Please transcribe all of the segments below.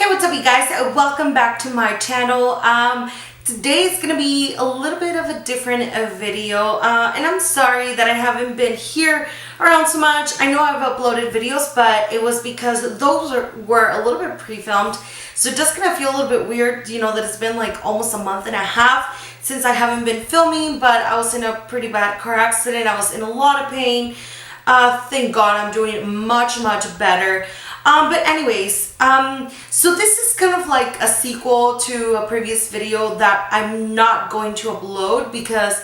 Hey, what's up you guys? Welcome back to my channel. Today is gonna be a little bit of a different video, and I'm sorry that I haven't been here around so much. I know I've uploaded videos, but it was because those were a little bit pre-filmed, so it just gonna feel a little bit weird, you know, that it's been like almost a month and a half since I haven't been filming. But I was in a pretty bad car accident. I was in a lot of pain. Thank God I'm doing much better. But anyways, so this is kind of like a sequel to a previous video that I'm not going to upload because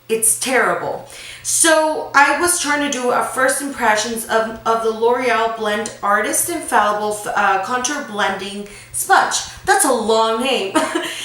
it's terrible. So I was trying to do a first impressions of the L'Oreal Blend Artist Infallible Contour Blending Sponge. That's a long name. But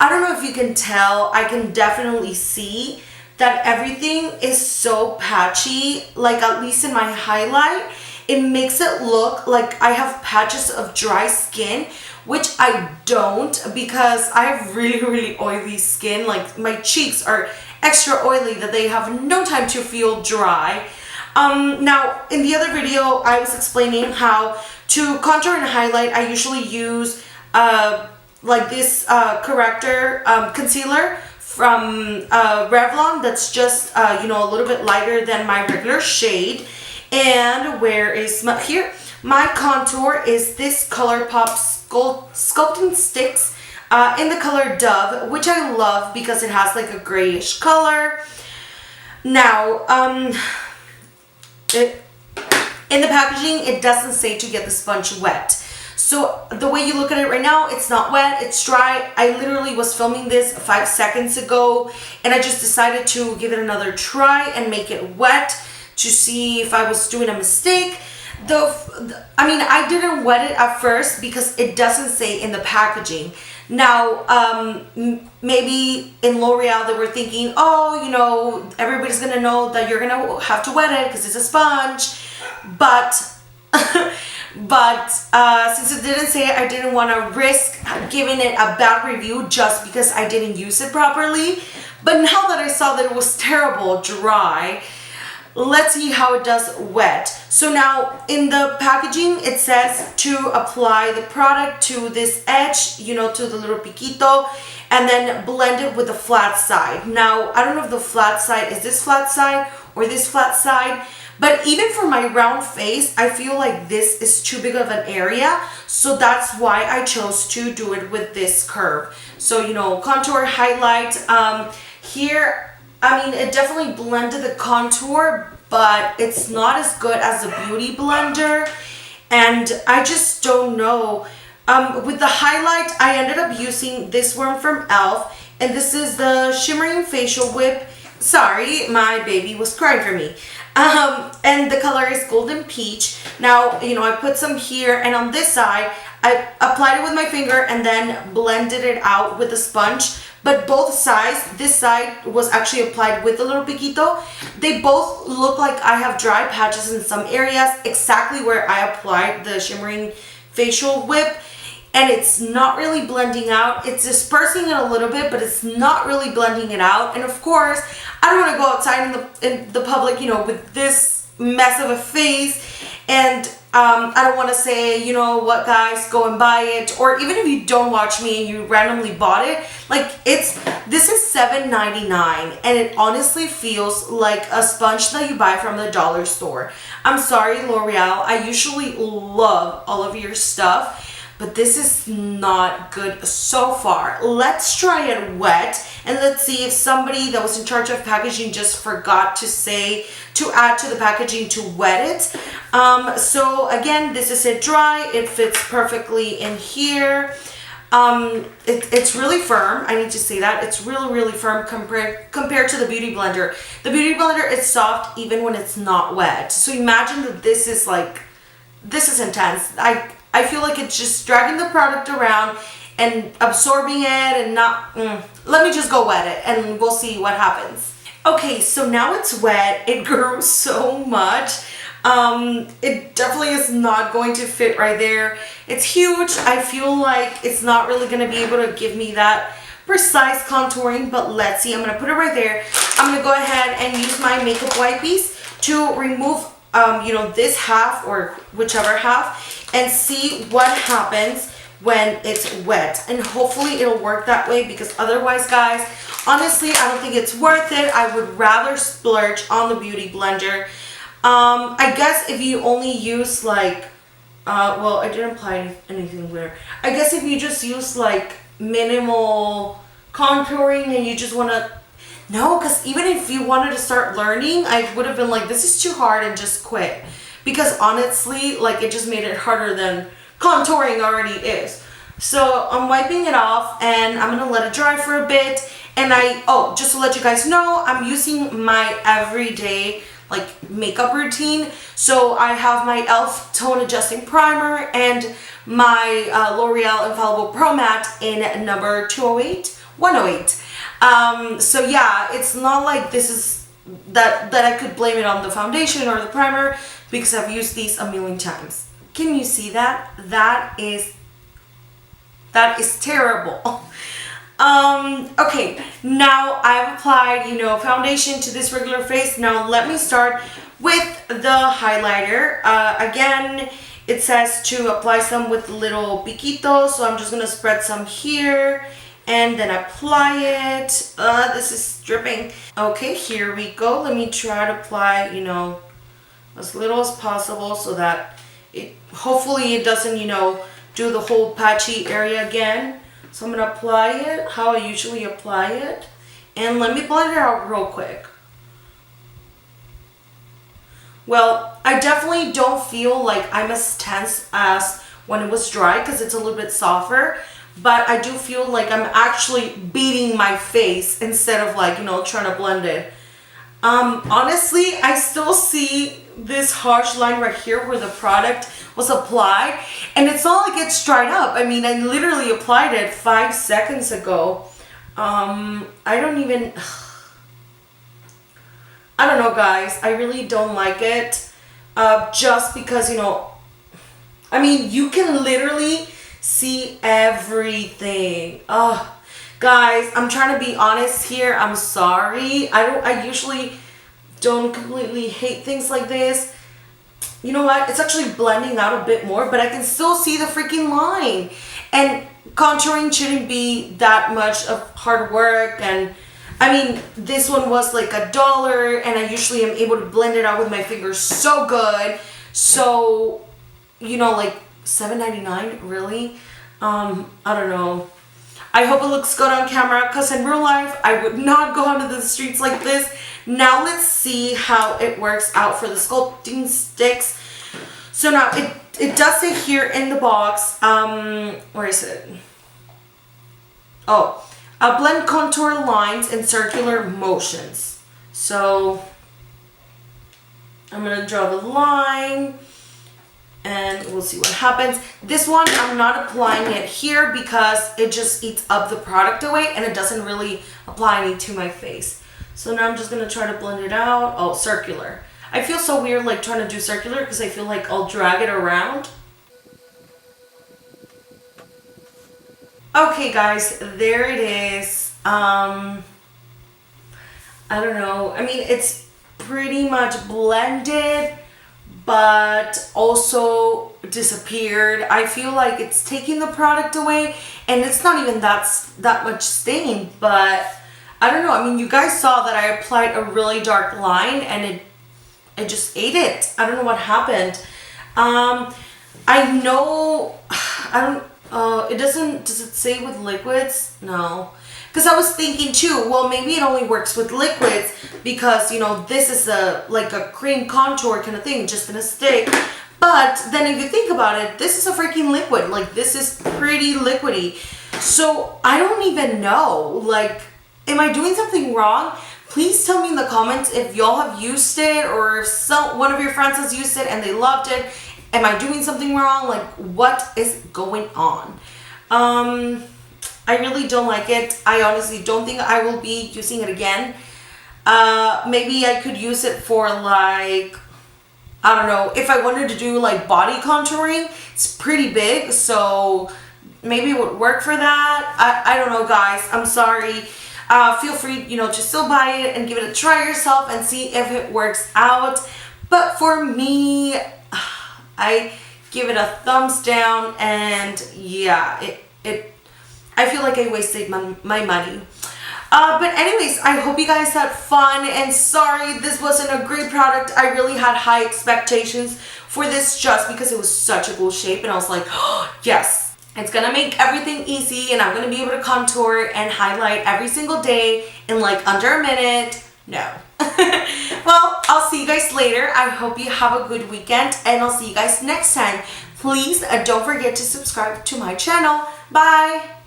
I don't know if you can tell, I can definitely see that everything is so patchy, like at least in my highlight. It makes it look like I have patches of dry skin, which I don't, because I have really oily skin. Like my cheeks are extra oily that they have no time to feel dry. Now in the other video I was explaining how to contour and highlight I usually use like this corrector concealer from Revlon that's just you know, a little bit lighter than my regular shade. And where is my, here, my contour is this ColourPop Sculpting Sticks in the color Dove, which I love because it has like a grayish color. Now, in the packaging, it doesn't say to get the sponge wet. So the way you look at it right now, it's not wet, it's dry. I literally was filming this 5 seconds ago, and I just decided to give it another try and make it wet to see if I was doing a mistake. I mean, I didn't wet it at first because it doesn't say in the packaging. Now, maybe in L'Oreal they were thinking, oh, you know, everybody's gonna know that you're gonna have to wet it because it's a sponge. But since it didn't say it, I didn't want to risk giving it a bad review just because I didn't use it properly. But now that I saw that it was terrible dry, let's see how it does wet. So now in the packaging it says to apply the product to this edge, you know, to the little piquito, and then blend it with the flat side. Now I don't know if the flat side is this flat side or this flat side, but even for my round face I feel like this is too big of an area, so that's why I chose to do it with this curve. So, you know, contour, highlight, here I mean, it definitely blended the contour, but it's not as good as the Beauty Blender. And I just don't know. With the highlight, I ended up using this one from e.l.f. And this is the Shimmering Facial Whip. Sorry, my baby was crying for me. And the color is Golden Peach. Now, you know, I put some here, and on this side, I applied it with my finger and then blended it out with a sponge. But both sides, this side was actually applied with a little piquito. They both look like I have dry patches in some areas, exactly where I applied the Shimmering Facial Whip. And it's not really blending out. It's dispersing it a little bit, but it's not really blending it out. And of course, I don't want to go outside in the public, you know, with this mess of a face. And I don't want to say, you know what, guys, go and buy it. Or even if you don't watch me and you randomly bought it, like this is $7.99, and it honestly feels like a sponge that you buy from the dollar store. I'm sorry, L'Oreal, I usually love all of your stuff, but this is not good so far. Let's try it wet, and let's see if somebody that was in charge of packaging just forgot to say to add to the packaging to wet it. So again, this is it dry. It fits perfectly in here. It's really firm. I need to say that. It's really firm compared to the Beauty Blender. The Beauty Blender is soft even when it's not wet. So imagine that this is intense. I feel like it's just dragging the product around and absorbing it and not, let me just go wet it and we'll see what happens. Okay, so now it's wet. It grew so much. It definitely is not going to fit right there. It's huge. I feel like it's not really going to be able to give me that precise contouring, but let's see. I'm going to put it right there. I'm going to go ahead and use my makeup wipes to remove you know, this half or whichever half, and see what happens when it's wet. And hopefully it'll work that way, because otherwise, guys, honestly, I don't think it's worth it. I would rather splurge on the Beauty Blender. I guess if you only use like, well, I didn't apply anything there. I guess if you just use like minimal contouring and you just want to, no, because even if you wanted to start learning, I would have been like, this is too hard, and just quit. Because honestly, like, it just made it harder than contouring already is. So I'm wiping it off and I'm gonna let it dry for a bit. And just to let you guys know, I'm using my everyday like makeup routine. So I have my e.l.f. tone adjusting primer and my L'Oreal Infallible Pro Matte in number 108. So yeah, it's not like this is that I could blame it on the foundation or the primer, because I've used these a million times. Can you see that? That is terrible. Okay, now I've applied, foundation to this regular face. Now let me start with the highlighter. Again, it says to apply some with little piquitos, so I'm just gonna spread some here and then apply it. This is dripping. Okay, here we go. Let me try to apply, as little as possible, so that hopefully it doesn't, do the whole patchy area again. So I'm gonna apply it how I usually apply it, and let me blend it out real quick. Well, I definitely don't feel like I'm as tense as when it was dry, because it's a little bit softer, but I do feel like I'm actually beating my face instead of like, trying to blend it. Honestly, I still see this harsh line right here where the product was applied, and it's not like it's dried up. I mean, I literally applied it 5 seconds ago. I don't know, guys. I really don't like it. Just because, I mean, you can literally see everything. Guys, I'm trying to be honest here. I'm sorry. I usually don't completely hate things like this. You know what? It's actually blending out a bit more, but I can still see the freaking line. And contouring shouldn't be that much of hard work. And I mean, this one was like $1, and I usually am able to blend it out with my fingers so good. So, like $7.99, really? I don't know. I hope it looks good on camera, because in real life, I would not go out into the streets like this. Now let's see how it works out for the sculpting sticks. So now it does say here in the box, where is it? Oh, blend contour lines in circular motions. So I'm gonna draw the line, and we'll see what happens. This one, I'm not applying it here because it just eats up the product away, and it doesn't really apply any to my face. So now I'm just going to try to blend it out. Oh, circular. I feel so weird like trying to do circular, because I feel like I'll drag it around. Okay, guys, there it is. I don't know. I mean, it's pretty much blended, but also disappeared. I feel like it's taking the product away, and it's not even that much stain, but I don't know. I mean, you guys saw that I applied a really dark line, and it just ate it. I don't know what happened. I know, does it say with liquids? No. Because I was thinking too, well, maybe it only works with liquids, because, this is like a cream contour kind of thing, just in a stick. But then if you think about it, this is a freaking liquid. Like, this is pretty liquidy. So I don't even know, like, am I doing something wrong? Please tell me in the comments if y'all have used it, or if one of your friends has used it and they loved it. Am I doing something wrong? Like, what is going on? I really don't like it. I honestly don't think I will be using it again. Maybe I could use it for like, I don't know, if I wanted to do like body contouring. It's pretty big, so maybe it would work for that. I don't know, guys. I'm sorry. Feel free, to still buy it and give it a try yourself and see if it works out. But for me, I give it a thumbs down, and yeah, I feel like I wasted my money. But anyways, I hope you guys had fun, and sorry this wasn't a great product. I really had high expectations for this just because it was such a cool shape, and I was like, oh, yes, it's gonna make everything easy, and I'm gonna be able to contour and highlight every single day in like under a minute. No. Well, I'll see you guys later. I hope you have a good weekend, and I'll see you guys next time. Please don't forget to subscribe to my channel. Bye.